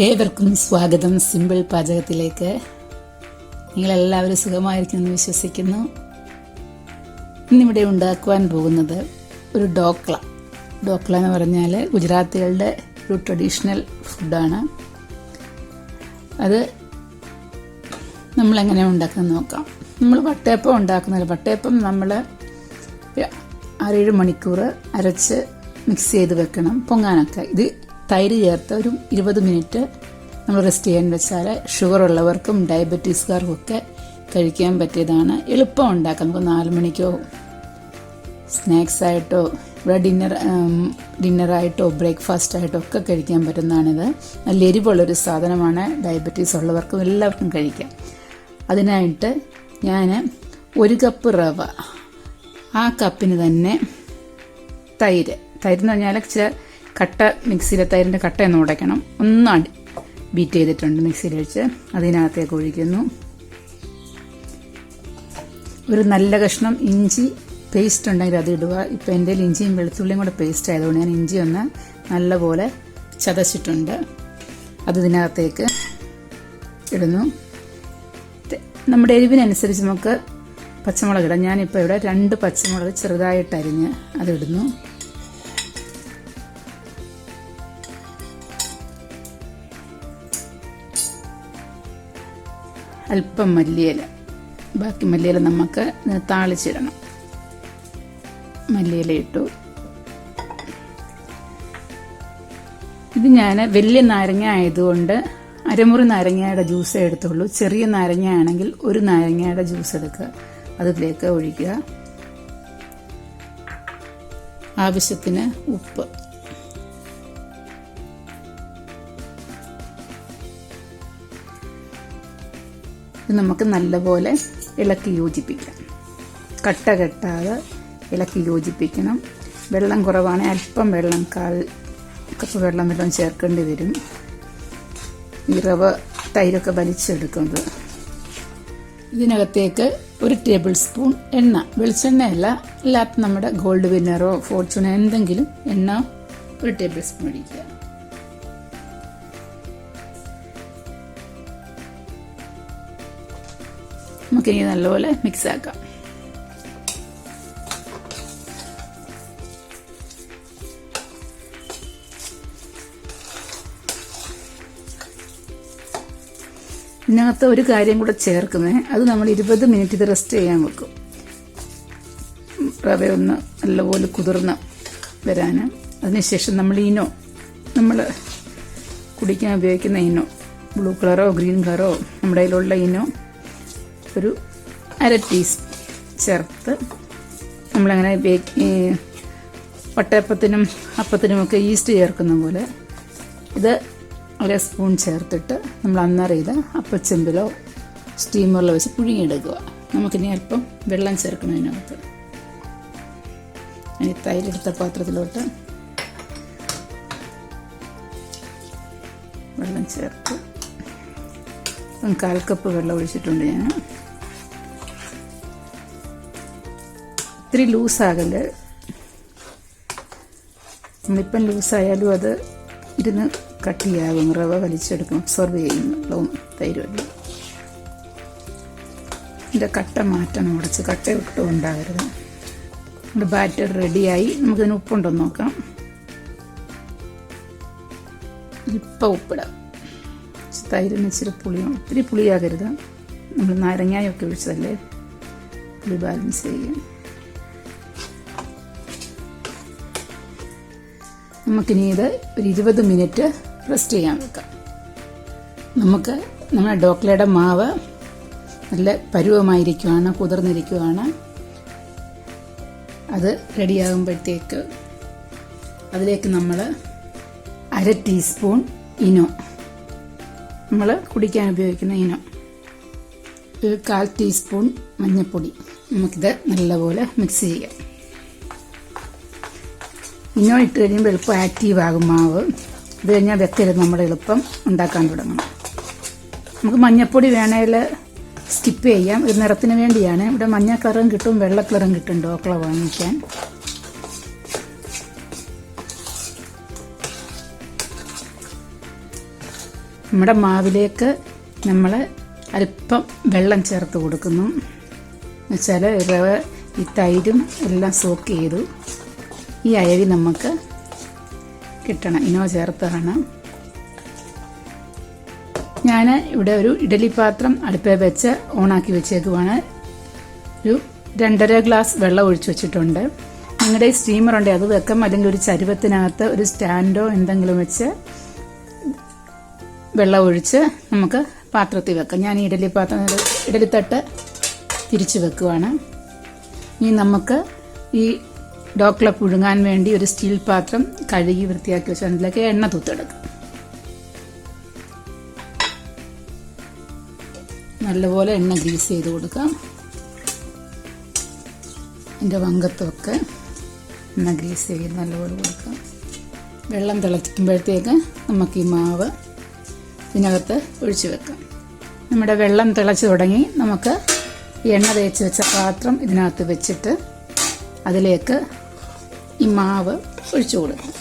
ഏവർക്കും സ്വാഗതം സിമ്പിൾ പാചകത്തിലേക്ക്. നിങ്ങളെല്ലാവരും സുഖമായിരിക്കുമെന്ന് വിശ്വസിക്കുന്നു. ഇന്നിവിടെ ഉണ്ടാക്കുവാൻ പോകുന്നത് ഒരു ഡോക്ല. ഡോക്ല എന്ന് പറഞ്ഞാൽ ഗുജറാത്തികളുടെ ഒരു ട്രഡീഷണൽ ഫുഡാണ്. അത് നമ്മളെങ്ങനെ ഉണ്ടാക്കുന്നത് നോക്കാം. നമ്മൾ വട്ടയപ്പം ഉണ്ടാക്കുന്നത്, വട്ടയപ്പം നമ്മൾ 6-7 മണിക്കൂർ അരച്ച് മിക്സ് ചെയ്ത് വെക്കണം പൊങ്ങാനൊക്കെ. ഇത് തൈര് ചേർത്ത് ഒരു 20 മിനിറ്റ് നമ്മൾ റെസ്റ്റ് ചെയ്യാൻ വെച്ചാൽ ഷുഗർ ഉള്ളവർക്കും ഡയബറ്റീസുകാർക്കും ഒക്കെ കഴിക്കാൻ പറ്റിയതാണ്. എളുപ്പം ഉണ്ടാക്കാം. നമുക്ക് 4 മണിക്കോ സ്നാക്സ് ആയിട്ടോ ഇവിടെ ഡിന്നറായിട്ടോ ബ്രേക്ക്ഫാസ്റ്റ് ആയിട്ടോ ഒക്കെ കഴിക്കാൻ പറ്റുന്നതാണിത്. നല്ല എരിവുള്ളൊരു സാധനമാണ്. ഡയബറ്റീസ് ഉള്ളവർക്കും എല്ലാവർക്കും കഴിക്കാം. അതിനായിട്ട് ഞാൻ 1 കപ്പ് റവ, ആ കപ്പിന് തന്നെ തൈര് എന്ന് പറഞ്ഞാൽ കട്ട മിക്സിയിലെ തൈരിൻ്റെ കട്ടയൊന്ന് ഉടയ്ക്കണം. ഒന്ന് ബീറ്റ് ചെയ്തിട്ടുണ്ട് മിക്സിയിൽ വെച്ച്. അതിനകത്തേക്ക് ഒഴിക്കുന്നു. ഒരു നല്ല കഷ്ണം ഇഞ്ചി പേസ്റ്റ് ഉണ്ടെങ്കിൽ അത് ഇടുക. ഇപ്പം എൻ്റെ ഇഞ്ചിയും വെളുത്തുള്ളിയും കൂടെ പേസ്റ്റ് ആയതുകൊണ്ട് ഞാൻ ഇഞ്ചി ഒന്ന് നല്ലപോലെ ചതച്ചിട്ടുണ്ട്. അത് ഇതിനകത്തേക്ക് ഇടുന്നു. നമ്മുടെ എരിവിനനുസരിച്ച് നമുക്ക് പച്ചമുളക് ഇടാം. ഞാനിപ്പോൾ ഇവിടെ 2 പച്ചമുളക് ചെറുതായിട്ട് അരിഞ്ഞ് അതിടുന്നു. അല്പം മല്ലിയില, ബാക്കി മല്ലിയില നമുക്ക് താളിച്ചിടണം. മല്ലിയില ഇട്ടു. ഇത് ഞാൻ വലിയ നാരങ്ങ ആയതുകൊണ്ട് അരമുറി നാരങ്ങയുടെ ജ്യൂസേ എടുത്തുള്ളൂ. ചെറിയ നാരങ്ങ ആണെങ്കിൽ 1 നാരങ്ങയുടെ ജ്യൂസ് എടുക്കുക. അതിലേക്ക് ഒഴിക്കുക. ആവശ്യത്തിന് ഉപ്പ്. ഇത് നമുക്ക് നല്ലപോലെ ഇളക്കി യോജിപ്പിക്കാം. കട്ട കെട്ടാതെ ഇളക്കി യോജിപ്പിക്കണം. വെള്ളം കുറവാണെങ്കിൽ അല്പം വെള്ളം, 1/4 കപ്പ് വെള്ളം ചേർക്കേണ്ടി വരും. ഈ റവ തൈരൊക്കെ വലിച്ചെടുക്കുന്നത്. ഇതിനകത്തേക്ക് 1 ടേബിൾ സ്പൂൺ എണ്ണ, വെളിച്ചെണ്ണയല്ല, അല്ലാത്ത നമ്മുടെ ഗോൾഡ് വിന്നറോ ഫോർച്യൂണോ എന്തെങ്കിലും എണ്ണ 1 ടേബിൾ സ്പൂൺ ഒഴിക്കുക. നമുക്കിനി നല്ലപോലെ മിക്സ് ആക്കാം. ഇതിനകത്ത് ഒരു കാര്യം കൂടെ ചേർക്കുന്നത്, അത് നമ്മൾ 20 മിനിറ്റ് ഇത് റെസ്റ്റ് ചെയ്യാൻ വെക്കും. റവയൊന്ന് നല്ലപോലെ കുതിർന്ന് വരാൻ. അതിനുശേഷം നമ്മൾ നമ്മൾ കുടിക്കാൻ ഉപയോഗിക്കുന്ന ബ്ലൂ കളറോ ഗ്രീൻ കളറോ നമ്മുടെ കയ്യിലുള്ള ഒരു 1/2 ടീസ്പൂൺ ചേർത്ത് നമ്മളങ്ങനെ വട്ടയപ്പത്തിനും അപ്പത്തിനുമൊക്കെ ഈസ്റ്റ് ചേർക്കുന്ന പോലെ ഇത് 1 സ്പൂൺ ചേർത്തിട്ട് നമ്മൾ അന്നേരം ഇത് അപ്പച്ചെമ്പിലോ സ്റ്റീമറിലോ വെച്ച് പുഴുങ്ങിയെടുക്കുക. നമുക്കിനി അല്പം വെള്ളം ചേർക്കണം. അതിനകത്ത് ഇനി തൈരെടുത്ത പാത്രത്തിലോട്ട് വെള്ളം ചേർത്ത് 1/4 കപ്പ് വെള്ളം ഒഴിച്ചിട്ടുണ്ട് ഞാൻ. ഇത്തിരി ലൂസാകല്. നമ്മളിപ്പം ലൂസായാലും അത് ഇരുന്ന് കട്ടിയാകും. റവ വലിച്ചെടുക്കും, അബ്സോർബ് ചെയ്യും വെള്ളവും തൈരും. ഇതിൻ്റെ കട്ട മാറ്റണം. ഉടച്ച് കട്ട ഒട്ടും ഉണ്ടാകരുത്. നമ്മുടെ ബാറ്റർ റെഡിയായി. നമുക്കിതിന് ഉപ്പുണ്ടോന്ന് നോക്കാം. ഇപ്പം ഉപ്പിടാം. തൈരിന് ഇച്ചിരി പുളിയും, ഒത്തിരി പുളിയാകരുത്. നമ്മൾ നാരങ്ങയൊക്കെ ഒഴിച്ചതല്ലേ, പുളി ബാലൻസ് ചെയ്യും. നമുക്കിനി ഇത് ഒരു 20 മിനിറ്റ് റെസ്റ്റ് ചെയ്യാൻ വെക്കാം. നമുക്ക് നമ്മുടെ ഡോക്ലയുടെ മാവ് നല്ല പരുവമായിരിക്കുവാണ്, കുതിർന്നിരിക്കുവാണ്. അത് റെഡിയാകുമ്പോഴത്തേക്ക് അതിലേക്ക് നമ്മൾ 1/2 ടീസ്പൂൺ നമ്മൾ കുടിക്കാൻ ഉപയോഗിക്കുന്ന 1/4 ടീസ്പൂൺ മഞ്ഞൾപ്പൊടി. നമുക്കിത് നല്ലപോലെ മിക്സ് ചെയ്യാം. ഇട്ട് കഴിയുമ്പോൾ എളുപ്പം ആക്റ്റീവ് ആകും മാവ്. ഇത് കഴിഞ്ഞാൽ വെക്കരുത്. നമ്മുടെ എളുപ്പം ഉണ്ടാക്കാൻ തുടങ്ങണം. നമുക്ക് മഞ്ഞൾപ്പൊടി വേണേൽ സ്കിപ്പ് ചെയ്യാം. ഇത് നിറത്തിന് വേണ്ടിയാണ്. ഇവിടെ മഞ്ഞ കളറും കിട്ടും, വെള്ള കളറും കിട്ടും ഡോക്ല വാങ്ങിക്കാൻ. നമ്മുടെ മാവിലേക്ക് നമ്മൾ അല്പം വെള്ളം ചേർത്ത് കൊടുക്കുന്നു. എന്നുവെച്ചാൽ റവ ഈ തൈരും എല്ലാം സോക്ക് ചെയ്തു ഈ അയവി നമുക്ക് കിട്ടണം. ഇനോ ചേർത്താണ്. ഞാൻ ഇവിടെ ഒരു ഇഡലി പാത്രം അടുപ്പിൽ വെച്ച് ഓണാക്കി വെച്ചേക്കുവാണ്. ഒരു 2.5 ഗ്ലാസ് വെള്ളം ഒഴിച്ച് വെച്ചിട്ടുണ്ട്. നിങ്ങളുടെ ഈ സ്റ്റീമർ ഉണ്ടെങ്കിൽ അത് വെക്കാം, അല്ലെങ്കിൽ ഒരു ചരുവത്തിനകത്ത് ഒരു സ്റ്റാൻഡോ എന്തെങ്കിലും വെച്ച് വെള്ളം ഒഴിച്ച് നമുക്ക് പാത്രത്തിൽ വെക്കാം. ഞാൻ ഇഡലി തട്ട് തിരിച്ച് വെക്കുവാണ്. ഇനി നമുക്ക് ഈ ഡോക്ല പുഴുങ്ങാൻ വേണ്ടി ഒരു സ്റ്റീൽ പാത്രം കഴുകി വൃത്തിയാക്കി വെച്ച് അതിലേക്ക് എണ്ണ തൂത്തെടുക്കാം. നല്ലപോലെ എണ്ണ ഗ്രീസ് ചെയ്ത് കൊടുക്കാം. ഇതിൻ്റെ വങ്കത്തൊക്കെ എണ്ണ ഗ്രീസ് ചെയ്ത് നല്ലപോലെ കൊടുക്കാം. വെള്ളം തിളയ്ക്കുമ്പോഴത്തേക്ക് നമുക്ക് ഈ മാവ് ഇതിനകത്ത് ഒഴിച്ച് വെക്കാം. നമ്മുടെ വെള്ളം തിളച്ച് തുടങ്ങി. നമുക്ക് ഈ എണ്ണ തേച്ച് വെച്ച പാത്രം ഇതിനകത്ത് വെച്ചിട്ട് അതിലേക്ക് ഈ മാവ് ഒഴിച്ചു കൊടുക്കാം.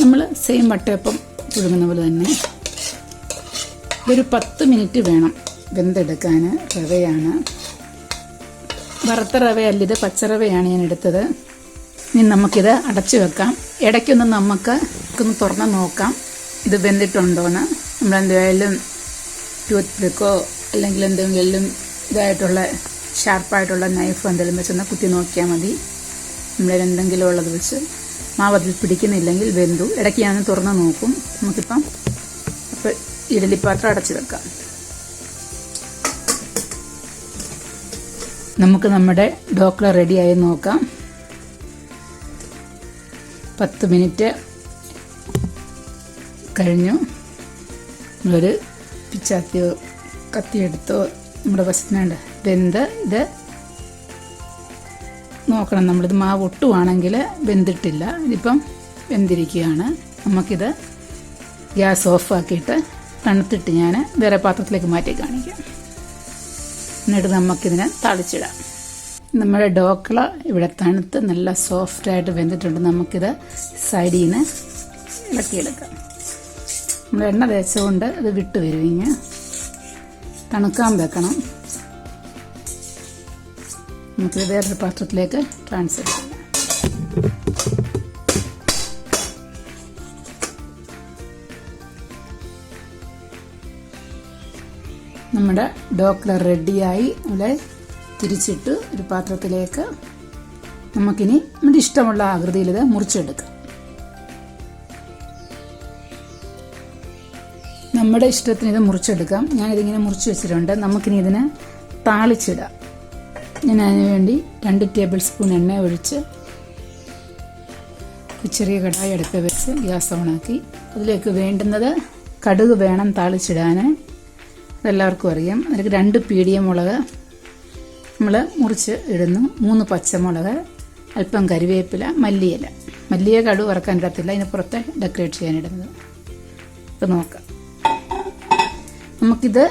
നമ്മൾ സെയിം വട്ടയപ്പം പുഴുങ്ങുന്ന പോലെ തന്നെ. ഇതൊരു 10 മിനിറ്റ് വേണം വെന്തെടുക്കാൻ. റവയാണ്, വറുത്ത റവയല്ല, ഇത് പച്ചറവയാണ് ഞാൻ എടുത്തത്. ഇനി നമുക്കിത് അടച്ചു വെക്കാം. ഇടയ്ക്കൊന്ന് നമുക്കൊന്ന് തുറന്ന് നോക്കാം ഇത് വെന്തിട്ടുണ്ടോയെന്ന്. നമ്മളെന്തായാലും ടൂത്ത് പിക്കോ അല്ലെങ്കിൽ എന്തെങ്കിലും ഇതായിട്ടുള്ള ഷാർപ്പായിട്ടുള്ള നൈഫ് എന്തെങ്കിലും വെച്ചൊന്ന് കുത്തി നോക്കിയാൽ മതി. നമ്മളെന്തെങ്കിലും ഉള്ളത് വെച്ച് മാവ് അതിൽ പിടിക്കുന്നില്ലെങ്കിൽ വെന്തു. ഇടയ്ക്ക് ഞാൻ തുറന്ന് നോക്കും. നമുക്കിപ്പം അപ്പോൾ ഇഡലിപ്പാത്രം അടച്ചു വെക്കാം. നമുക്ക് നമ്മുടെ ഡോക്ല റെഡിയായി നോക്കാം. 10 മിനിറ്റ് കഴിഞ്ഞു. ഒരു പിച്ചാത്തിയോ കത്തിയെടുത്തോ നമ്മുടെ വശത്തിനുണ്ട് വെന്ത് ഇത് നോക്കണം. നമ്മളിത് മാവ് ഒട്ടുവാണെങ്കിൽ വെന്തിട്ടില്ല. ഇതിപ്പം വെന്തിരിക്കുകയാണ്. നമുക്കിത് ഗ്യാസ് ഓഫാക്കിയിട്ട് തണുത്തിട്ട് ഞാൻ വേറെ പാത്രത്തിലേക്ക് മാറ്റി കാണിക്കാം. എന്നിട്ട് നമുക്കിതിനെ താളിച്ചിടാം. നമ്മുടെ ഡോക്ല ഇവിടെ തണുത്ത് നല്ല സോഫ്റ്റായിട്ട് വെന്തിട്ടുണ്ട്. നമുക്കിത് സൈഡിൽ നിന്ന് ഇളക്കിയെടുക്കാം. നമ്മൾ എണ്ണ തേച്ചുകൊണ്ട് അത് വിട്ട് വരുവിങ്ങ് തണുക്കാൻ വെക്കണം. നമുക്കിത് വേറൊരു പാത്രത്തിലേക്ക് ട്രാൻസ്ഫർ ചെയ്യാം. നമ്മുടെ ഡോക്ല റെഡിയായി. നമ്മളെ തിരിച്ചിട്ട് ഒരു പാത്രത്തിലേക്ക് നമുക്കിനി നമ്മുടെ ഇഷ്ടമുള്ള ആകൃതിയിൽ ഇത് മുറിച്ചെടുക്കാം. നമ്മുടെ ഇഷ്ടത്തിന് ഇത് മുറിച്ചെടുക്കാം. ഞാനിതിങ്ങനെ മുറിച്ച് വെച്ചിട്ടുണ്ട്. നമുക്കിനി ഇതിനെ താളിച്ചിടാം. ഞാൻ അതിന് വേണ്ടി 2 ടേബിൾ സ്പൂൺ എണ്ണ ഒഴിച്ച് ചെറിയ കടായി അടുപ്പ് വെച്ച് ഗ്യാസ് ഓണാക്കി അതിലേക്ക് വേണ്ടുന്നത് കടുക് വേണം താളിച്ചിടാൻ. അതെല്ലാവർക്കും അറിയാം. അതിലേക്ക് 2 പീടിയ മുളക് നമ്മൾ മുറിച്ച് ഇടുന്നു. 3 പച്ചമുളക്, അല്പം കരിവേപ്പില, മല്ലിയില. മല്ലിയ കടുക് വറക്കാൻ ഇടത്തില്ല, അതിന് പുറത്ത് ഡെക്കറേറ്റ് ചെയ്യാനിടുന്നത്. ഇപ്പം നോക്കാം. നമുക്കിത്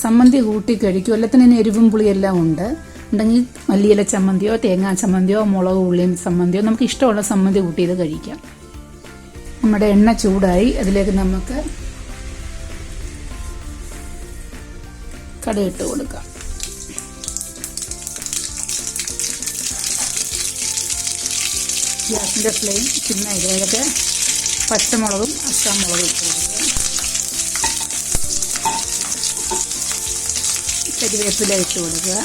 സമ്മന്തി കൂട്ടി കഴിക്കും. എല്ലാത്തിനും എരിവും പുളിയെല്ലാം ഉണ്ടെങ്കിൽ മല്ലിയില ചമ്മന്തിയോ തേങ്ങാ ചമ്മന്തിയോ മുളക് ഉള്ളിയും ചമ്മന്തിയോ നമുക്ക് ഇഷ്ടമുള്ള സമ്മന്തി കൂട്ടി ഇത് കഴിക്കാം. നമ്മുടെ എണ്ണ ചൂടായി. അതിലേക്ക് നമുക്ക് കടുകിട്ട് കൊടുക്കാം. ഗ്യാസിൻ്റെ ഫ്ലെയിം ചിന്ന ഇതിലേക്ക് പച്ചമുളകും അച്ചാമുളകും ഇട്ട് കൊടുക്കുക. കരിവേപ്പില ഇട്ട് കൊടുക്കുക.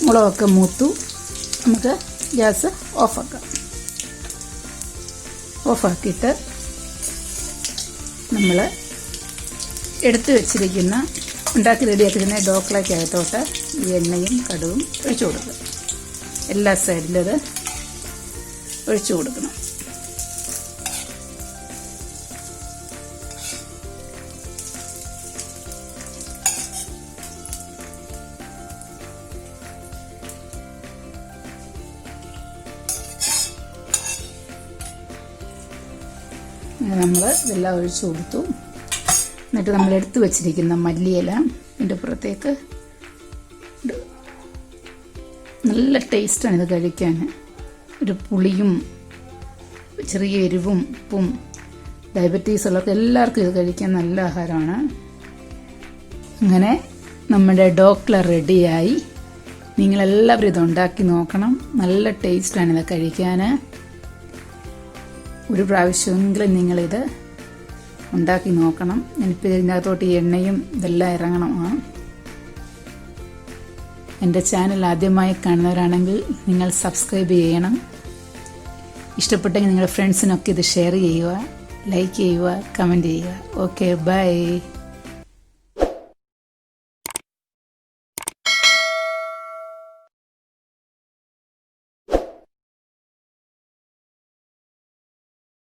മുളകൊക്കെ മൂത്തു. നമുക്ക് ഗ്യാസ് ഓഫാക്കാം. ഓഫാക്കിയിട്ട് നമ്മൾ എടുത്തു വെച്ചിരിക്കുന്ന ഉണ്ടാക്കി റെഡിയാക്കിയിരുന്ന ഡോക്ലയ്ക്കകത്തോട്ട് ഈ എണ്ണയും കടുകും ഒഴിച്ചു കൊടുക്കുക. എല്ലാ സൈഡിലും അത് ഒഴിച്ചു കൊടുക്കണം. അങ്ങനെ നമ്മൾ ഇതെല്ലാം ഒഴിച്ചു കൊടുത്തു. എന്നിട്ട് നമ്മൾ എടുത്തു വെച്ചിരിക്കുന്ന മല്ലിയില ഇതിൻ്റെ പുറത്തേക്ക് നല്ല ടേസ്റ്റാണ് ഇത് കഴിക്കാൻ. ഒരു പുളിയും ചെറിയ എരിവും ഉപ്പും ഡയബറ്റീസ് ഉള്ളവർക്ക് എല്ലാവർക്കും ഇത് കഴിക്കാൻ നല്ല ആഹാരമാണ്. അങ്ങനെ നമ്മുടെ ഡോക്ല റെഡിയായി. നിങ്ങളെല്ലാവരും ഇത് ഉണ്ടാക്കി നോക്കണം. നല്ല ടേസ്റ്റാണ് ഇത് കഴിക്കാൻ. ഒരു പ്രാവശ്യമെങ്കിലും നിങ്ങളിത് ഉണ്ടാക്കി നോക്കണം. ഞാനിപ്പോൾ ഇതിനകത്തോട്ട് ഈ എണ്ണയും ഇതെല്ലാം ഇറങ്ങണം. എൻ്റെ ചാനൽ ആദ്യമായി കാണുന്നവരാണെങ്കിൽ നിങ്ങൾ സബ്സ്ക്രൈബ് ചെയ്യണം. ഇഷ്ടപ്പെട്ടെങ്കിൽ നിങ്ങളുടെ ഫ്രണ്ട്സിനൊക്കെ ഇത് ഷെയർ ചെയ്യുക, ലൈക്ക് ചെയ്യുക, കമൻറ്റ് ചെയ്യുക. Okay, by.